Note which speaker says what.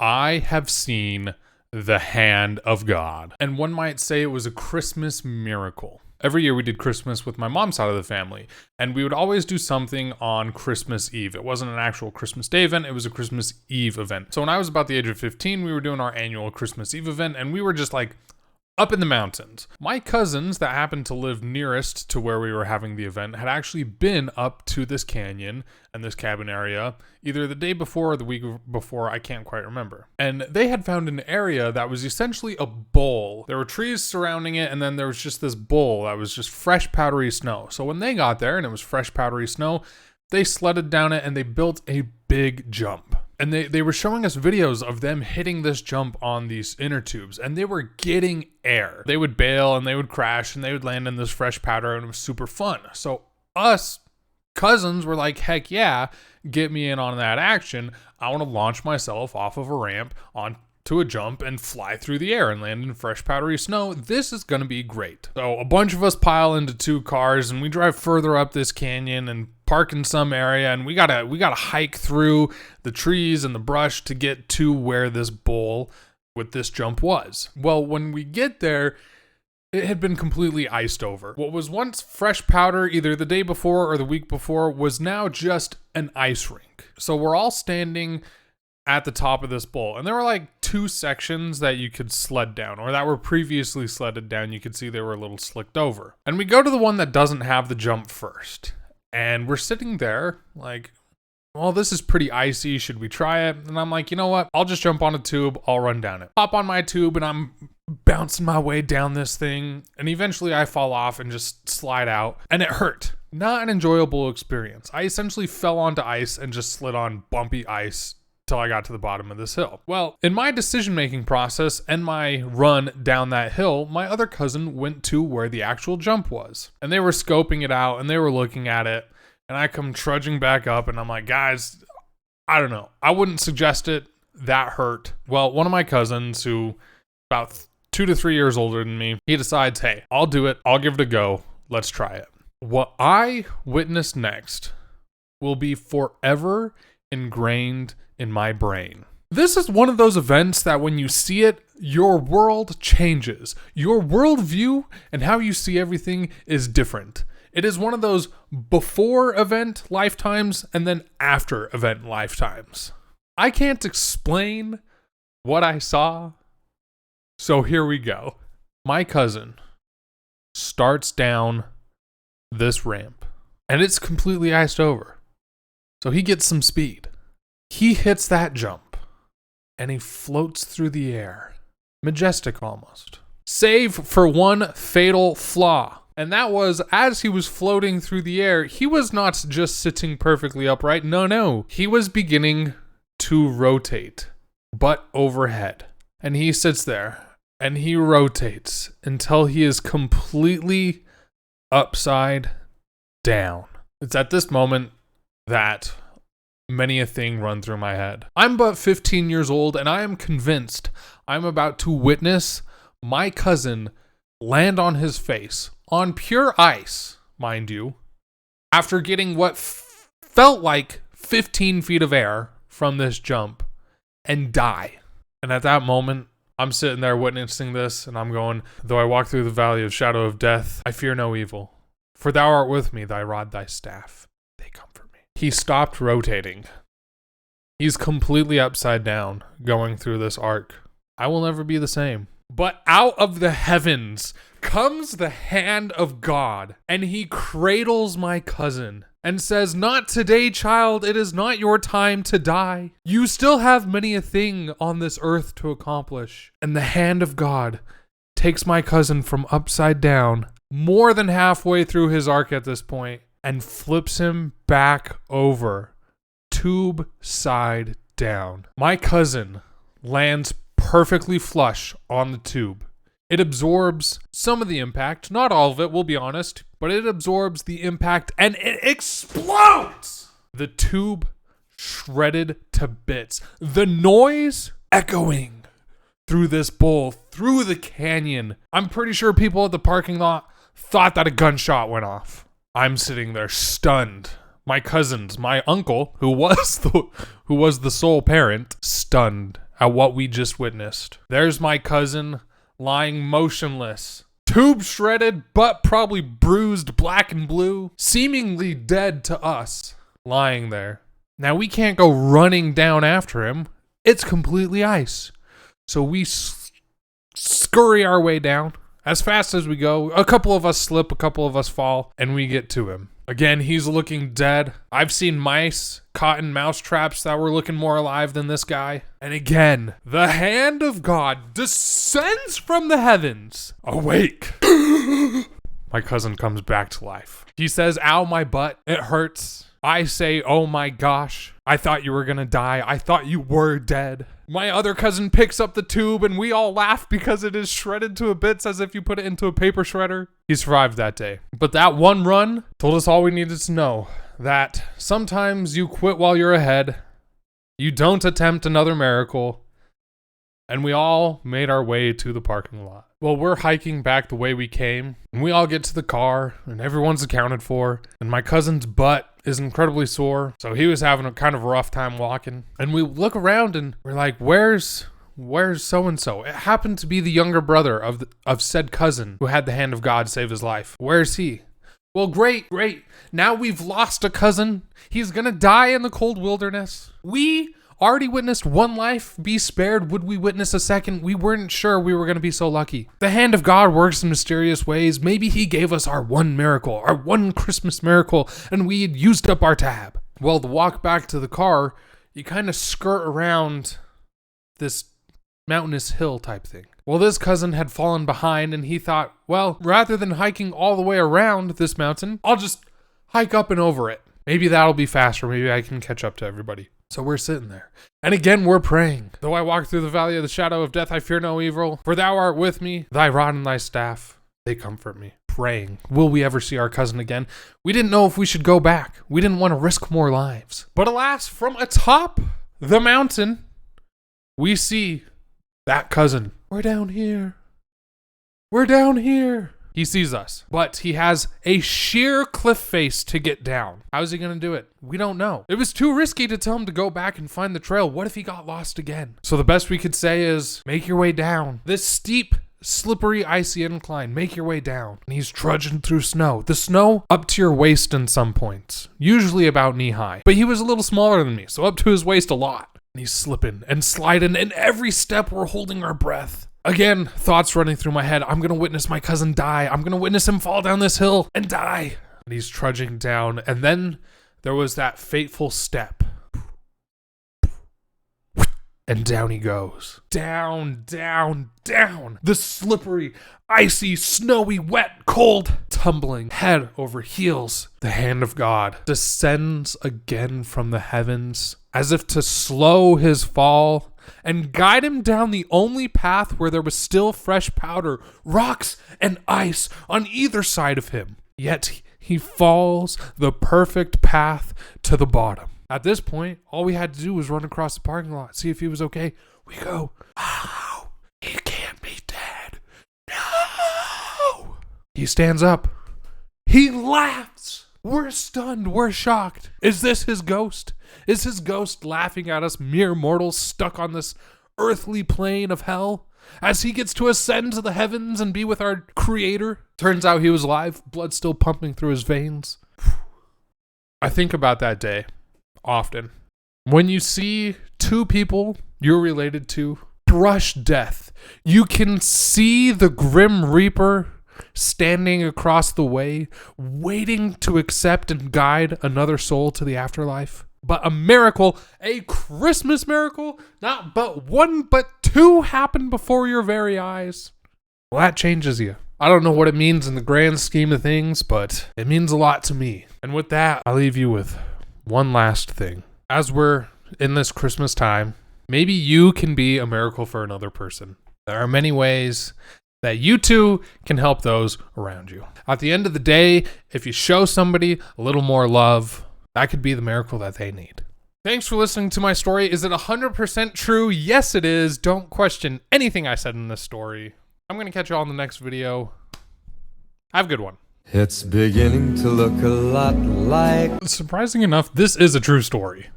Speaker 1: I have seen the hand of God. And one might say it was a Christmas miracle. Every year we did Christmas with my mom's side of the family, and we would always do something on Christmas Eve. It wasn't an actual Christmas Day event, it was a Christmas Eve event. So when I was about the age of 15, we were doing our annual Christmas Eve event, and we were just like up in the mountains. My cousins that happened to live nearest to where we were having the event had actually been up to this canyon and this cabin area either the day before or the week before, I can't quite remember. And they had found an area that was essentially a bowl. There were trees surrounding it, and then there was just this bowl that was just fresh powdery snow. So when they got there and it was fresh powdery snow, they sledded down it and they built a big jump. And they were showing us videos of them hitting this jump on these inner tubes, and they were getting air. They would bail and they would crash and they would land in this fresh powder, and it was super fun. So us cousins were like, heck yeah, get me in on that action. I want to launch myself off of a ramp onto a jump and fly through the air and land in fresh powdery snow. This is going to be great. So a bunch of us pile into two cars and we drive further up this canyon and park in some area, and we gotta hike through the trees and the brush to get to where this bowl with this jump was. Well, when we get there, it had been completely iced over. What was once fresh powder either the day before or the week before was now just an ice rink. So we're all standing at the top of this bowl, and there were like two sections that you could sled down, or that were previously sledded down. You could see they were a little slicked over. And we go to the one that doesn't have the jump first. And we're sitting there like, well, this is pretty icy. Should we try it? And I'm like, you know what? I'll just jump on a tube. I'll run down it. Hop on my tube and I'm bouncing my way down this thing. And eventually I fall off and just slide out. And it hurt. Not an enjoyable experience. I essentially fell onto ice and just slid on bumpy ice till I got to the bottom of this hill. Well, in my decision-making process and my run down that hill, my other cousin went to where the actual jump was. And they were scoping it out and they were looking at it. And I come trudging back up and I'm like, guys, I don't know. I wouldn't suggest it. That hurt. Well, one of my cousins, who about 2 to 3 years older than me, he decides, hey, I'll do it. I'll give it a go. Let's try it. What I witnessed next will be forever ingrained in my brain. This is one of those events that when you see it, your world changes. Your worldview and how you see everything is different. It is one of those before event lifetimes and then after event lifetimes. I can't explain what I saw, so here we go. My cousin starts down this ramp, and it's completely iced over. So he gets some speed. He hits that jump, and he floats through the air. Majestic almost. Save for one fatal flaw. And that was, as he was floating through the air, he was not just sitting perfectly upright. No. He was beginning to rotate, butt overhead. And he sits there, and he rotates until he is completely upside down. It's at this moment that many a thing run through my head. I'm but 15 years old, and I am convinced I'm about to witness my cousin land on his face, on pure ice, mind you, after getting what felt like 15 feet of air from this jump, and die. And at that moment, I'm sitting there witnessing this, and I'm going, though I walk through the valley of shadow of death, I fear no evil. For thou art with me, thy rod, thy staff, they comfort me. He stopped rotating. He's completely upside down, going through this arc. I will never be the same. But out of the heavens comes the hand of God, and he cradles my cousin and says, not today, child, it is not your time to die. You still have many a thing on this earth to accomplish. And the hand of God takes my cousin from upside down, more than halfway through his arc at this point, and flips him back over, tube side down. My cousin lands perfectly flush on the tube. It absorbs some of the impact, not all of it, we'll be honest, but it absorbs the impact and it explodes! The tube shredded to bits. The noise echoing through this bowl, through the canyon. I'm pretty sure people at the parking lot thought that a gunshot went off. I'm sitting there stunned. My cousins, my uncle, who was the sole parent, stunned at what we just witnessed. There's my cousin lying motionless, tube shredded, but probably bruised black and blue, seemingly dead to us, lying there. Now we can't go running down after him. It's completely ice. So we scurry our way down as fast as we go. A couple of us slip, a couple of us fall, and we get to him. Again, he's looking dead. I've seen mice caught in mouse traps that were looking more alive than this guy. And again, the hand of God descends from the heavens. Awake. My cousin comes back to life. He says, ow, my butt. It hurts. I say, oh my gosh. I thought you were gonna die. I thought you were dead. My other cousin picks up the tube and we all laugh because it is shredded to bits as if you put it into a paper shredder. He survived that day. But that one run told us all we needed to know. That sometimes you quit while you're ahead. You don't attempt another miracle. And we all made our way to the parking lot. Well, we're hiking back the way we came, and we all get to the car, and everyone's accounted for, and my cousin's butt is incredibly sore, so he was having a kind of rough time walking. And we look around, and we're like, where's so-and-so? It happened to be the younger brother of said cousin who had the hand of God save his life. Where's he? Well, great. Now we've lost a cousin. He's gonna die in the cold wilderness. We already witnessed one life be spared. Would we witness a second? We weren't sure we were going to be so lucky. The hand of God works in mysterious ways. Maybe he gave us our one miracle, our one Christmas miracle, and we had used up our tab. Well, the walk back to the car, you kind of skirt around this mountainous hill type thing. Well, this cousin had fallen behind and he thought, well, rather than hiking all the way around this mountain, I'll just hike up and over it. Maybe that'll be faster. Maybe I can catch up to everybody. So we're sitting there. And again, we're praying. Though I walk through the valley of the shadow of death, I fear no evil. For thou art with me. Thy rod and thy staff, they comfort me. Praying. Will we ever see our cousin again? We didn't know if we should go back. We didn't want to risk more lives. But alas, from atop the mountain, we see that cousin. We're down here. We're down here. He sees us, but he has a sheer cliff face to get down. How's he going to do it? We don't know. It was too risky to tell him to go back and find the trail. What if he got lost again? So the best we could say is make your way down. This steep, slippery, icy incline, make your way down. And he's trudging through snow. The snow up to your waist in some points, usually about knee high. But he was a little smaller than me, so up to his waist a lot. And he's slipping and sliding, and every step we're holding our breath. Again, thoughts running through my head. I'm going to witness my cousin die. I'm going to witness him fall down this hill and die. And he's trudging down. And then there was that fateful step. And down he goes. Down, down, down. The slippery, icy, snowy, wet, cold, tumbling head over heels. The hand of God descends again from the heavens as if to slow his fall and guide him down the only path where there was still fresh powder, rocks, and ice on either side of him. Yet he falls the perfect path to the bottom. At this point, all we had to do was run across the parking lot, see if he was okay. We go, oh, he can't be dead. No! He stands up. He laughs. We're stunned. We're shocked. Is this his ghost? Is his ghost laughing at us mere mortals stuck on this earthly plane of hell? As he gets to ascend to the heavens and be with our creator? Turns out he was alive, blood still pumping through his veins. I think about that day often. When you see two people you're related to brush death, you can see the Grim Reaper standing across the way, waiting to accept and guide another soul to the afterlife. But a miracle, a Christmas miracle, not but one, but two happened before your very eyes. Well, that changes you. I don't know what it means in the grand scheme of things, but it means a lot to me. And with that, I'll leave you with one last thing. As we're in this Christmas time, maybe you can be a miracle for another person. There are many ways that you too can help those around you. At the end of the day, if you show somebody a little more love, that could be the miracle that they need. Thanks for listening to my story. Is it 100% true? Yes, it is. Don't question anything I said in this story. I'm going to catch you all in the next video. Have a good one.
Speaker 2: It's beginning to look a lot like...
Speaker 1: Surprising enough, this is a true story.